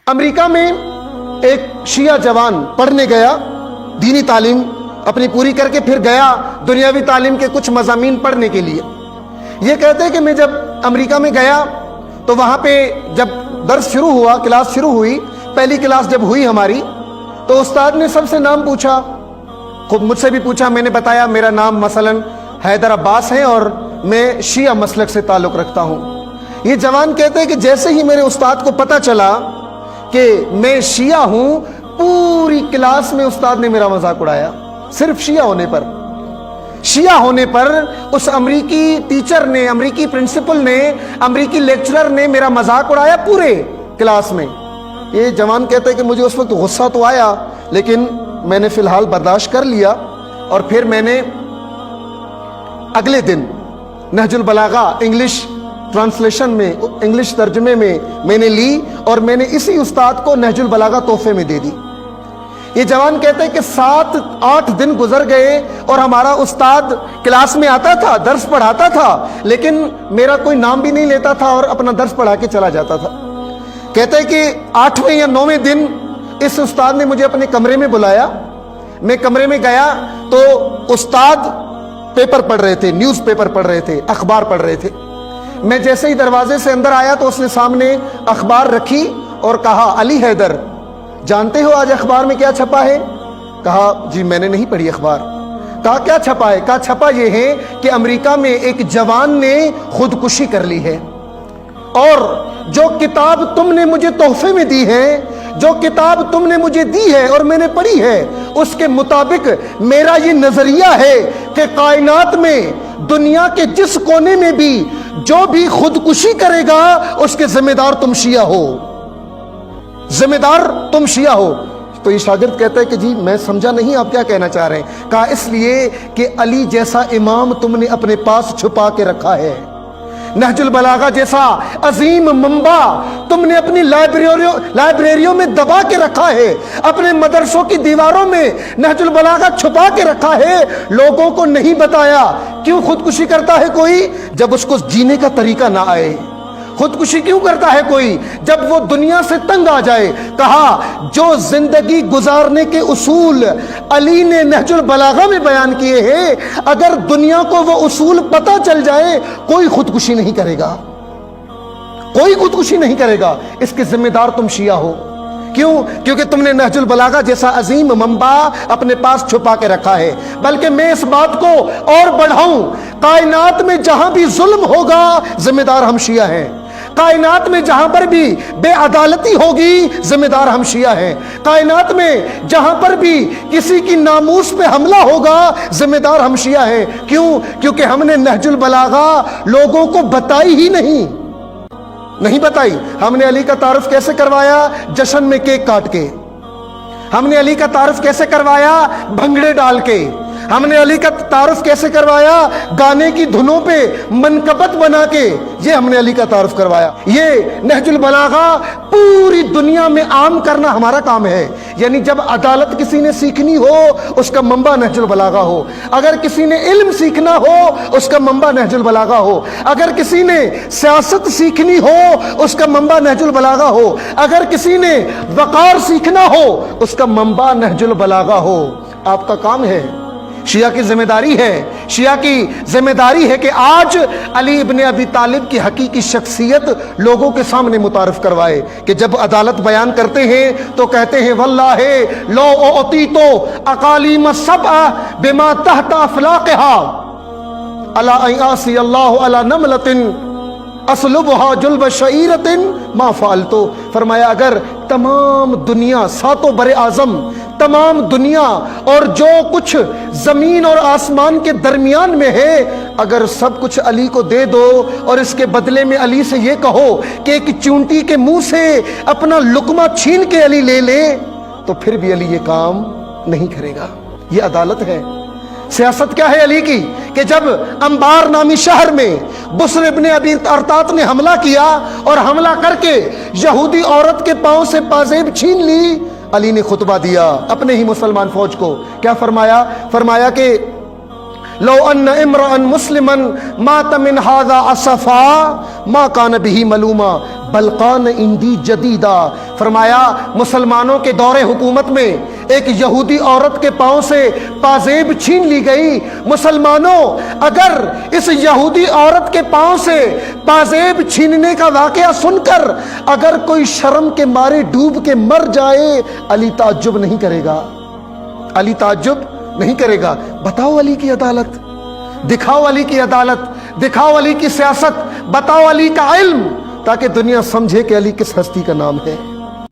امریکہ میں ایک شیعہ جوان پڑھنے گیا، دینی تعلیم اپنی پوری کر کے پھر گیا دنیاوی تعلیم کے کچھ مضامین پڑھنے کے لیے۔ یہ کہتے ہیں کہ میں جب امریکہ میں گیا تو وہاں پہ جب درس شروع ہوا، کلاس شروع ہوئی، پہلی کلاس جب ہوئی ہماری، تو استاد نے سب سے نام پوچھا، خود مجھ سے بھی پوچھا، میں نے بتایا میرا نام مثلاً حیدر عباس ہے اور میں شیعہ مسلک سے تعلق رکھتا ہوں۔ یہ جوان کہتے ہیں کہ جیسے ہی میرے استاد کو پتہ چلا کہ میں شیعہ ہوں، پوری کلاس میں استاد نے میرا مذاق اڑایا، صرف شیعہ ہونے پر اس امریکی ٹیچر نے، امریکی پرنسپل نے، امریکی لیکچرر نے میرا مذاق اڑایا پورے کلاس میں۔ یہ جوان کہتے ہیں کہ مجھے اس وقت غصہ تو آیا، لیکن میں نے فی الحال برداشت کر لیا، اور پھر میں نے اگلے دن نہج البلاغہ انگلش ٹرانسلیشن میں، انگلش ترجمے میں نے لی، اور میں نے اسی استاد کو نہج البلاغہ تحفے میں دے دی۔ یہ جوان کہتے ہیں کہ 7-8 دن گزر گئے اور ہمارا استاد کلاس میں آتا تھا، درس پڑھاتا تھا، لیکن میرا کوئی نام بھی نہیں لیتا تھا اور اپنا درس پڑھا کے چلا جاتا تھا۔ کہتے ہیں کہ 8ویں یا 9ویں دن اس استاد نے مجھے اپنے کمرے میں بلایا۔ میں کمرے میں گیا تو استاد پیپر پڑھ رہے تھے، نیوز پیپر پڑھ رہے تھے، اخبار پڑھ رہے تھے۔ میں جیسے ہی دروازے سے اندر آیا تو اس نے سامنے اخبار رکھی اور کہا، علی حیدر، جانتے ہو آج اخبار میں کیا چھپا ہے؟ کہا جی میں نے نہیں پڑھی اخبار۔ کہا کیا چھپا ہے؟ کہا چھپا یہ ہے کہ امریکہ میں ایک جوان نے خودکشی کر لی ہے، اور جو کتاب تم نے مجھے تحفے میں دی ہے، جو کتاب تم نے مجھے دی ہے اور میں نے پڑھی ہے، اس کے مطابق میرا یہ نظریہ ہے کہ کائنات میں دنیا کے جس کونے میں بھی جو بھی خودکشی کرے گا اس کے ذمہ دار تم شیعہ ہو، ذمہ دار تم شیعہ ہو۔ تو یہ شاگرد کہتا ہے کہ جی میں سمجھا نہیں آپ کیا کہنا چاہ رہے ہیں۔ کہا اس لیے کہ علی جیسا امام تم نے اپنے پاس چھپا کے رکھا ہے، نہج البلاغہ جیسا عظیم منبع تم نے اپنی لائبریریوں میں دبا کے رکھا ہے، اپنے مدرسوں کی دیواروں میں نہج البلاغہ چھپا کے رکھا ہے، لوگوں کو نہیں بتایا۔ کیوں خودکشی کرتا ہے کوئی؟ جب اس کو جینے کا طریقہ نہ آئے۔ خودکشی کیوں کرتا ہے کوئی؟ جب وہ دنیا سے تنگ آ جائے۔ کہا جو زندگی گزارنے کے اصول علی نے نہج البلاغہ میں بیان کیے ہیں، اگر دنیا کو وہ اصول پتہ چل جائے، کوئی خودکشی نہیں کرے گا، کوئی خودکشی نہیں کرے گا، اس کے ذمہ دار تم شیعہ ہو۔ کیوں؟ کیونکہ تم نے نہج البلاغہ جیسا عظیم منبع اپنے پاس چھپا کے رکھا ہے۔ بلکہ میں اس بات کو اور بڑھاؤں، کائنات میں جہاں بھی ظلم ہوگا ذمہ دار ہم شیعہ ہیں، کائنات میں جہاں پر بھی بے عدالتی ہوگی ذمہ دار ہم شیعہ ہیں، کائنات میں جہاں پر بھی کسی کی ناموس پہ حملہ ہوگا ذمہ دار ہم شیعہ ہیں۔ کیوں؟ کیونکہ ہم نے نہج البلاغہ لوگوں کو بتائی ہی نہیں بتائی۔ ہم نے علی کا تعارف کیسے کروایا؟ جشن میں کیک کاٹ کے۔ ہم نے علی کا تعارف کیسے کروایا؟ بھنگڑے ڈال کے۔ ہم نے علی کا تعارف کیسے کروایا؟ گانے کی دھنوں پہ منقبت بنا کے۔ یہ ہم نے علی کا تعارف کروایا۔ یہ نہج البلاغہ پوری دنیا میں عام کرنا ہمارا کام ہے۔ یعنی جب عدالت کسی نے سیکھنی ہو اس کا منبع نہج البلاغہ ہو، اگر کسی نے علم سیکھنا ہو اس کا منبع نہج البلاغہ ہو، اگر کسی نے سیاست سیکھنی ہو اس کا منبع نہج البلاغہ ہو، اگر کسی نے وقار سیکھنا ہو اس کا منبع نہج البلاغہ ہو۔ آپ کا کام ہے، شیعہ کی ذمہ داری ہے، شیعہ کی ذمہ داری ہے کہ آج علی ابن ابی طالب کی حقیقی شخصیت لوگوں کے سامنے متعارف کروائے، کہ جب عدالت بیان کرتے ہیں تو کہتے ہیں واللہ لو اعطیت اقالیم السبع بما تحت افلاقها الا ان اعصی اللہ علی نملۃ اسلبها جلب شعیرۃ ما فعلت۔ فرمایا اگر تمام دنیا، ساتوں بر اعظم، تمام دنیا اور جو کچھ زمین اور آسمان کے درمیان میں ہے، اگر سب کچھ علی کو دے دو اور اس کے بدلے میں علی سے یہ کہو کہ ایک چونٹی کے منہ سے اپنا لقمہ چھین کے علی لے لے، تو پھر بھی علی یہ کام نہیں کرے گا۔ یہ عدالت ہے۔ سیاست کیا ہے علی کی؟ کہ جب انبار نامی شہر میں بسر ابن ابی ارطاط نے حملہ کیا اور حملہ کر کے یہودی عورت کے پاؤں سے پازیب چھین لی، علی نے خطبہ دیا اپنے ہی مسلمان فوج کو۔ کیا فرمایا؟ فرمایا کہ لو ان امرأ مسلما مات من هذا اسفا ما كان به ملوما بل كان عندي جديدا. فرمایا مسلمانوں کے دور حکومت میں ایک یہودی عورت کے پاؤں سے پازیب چھین لی گئی. مسلمانوں اگر اس یہودی عورت کے پاؤں سے پازیب چھیننے کا واقعہ سن کر اگر کوئی شرم کے مارے ڈوب کے مر جائے علی تعجب نہیں کرے گا. علی تعجب نہیں کرے گا. بتاؤ علی کی عدالت, دکھاؤ علی کی عدالت, دکھاؤ علی کی سیاست, بتاؤ علی کا علم, تاکہ دنیا سمجھے کہ علی کس ہستی کا نام ہے.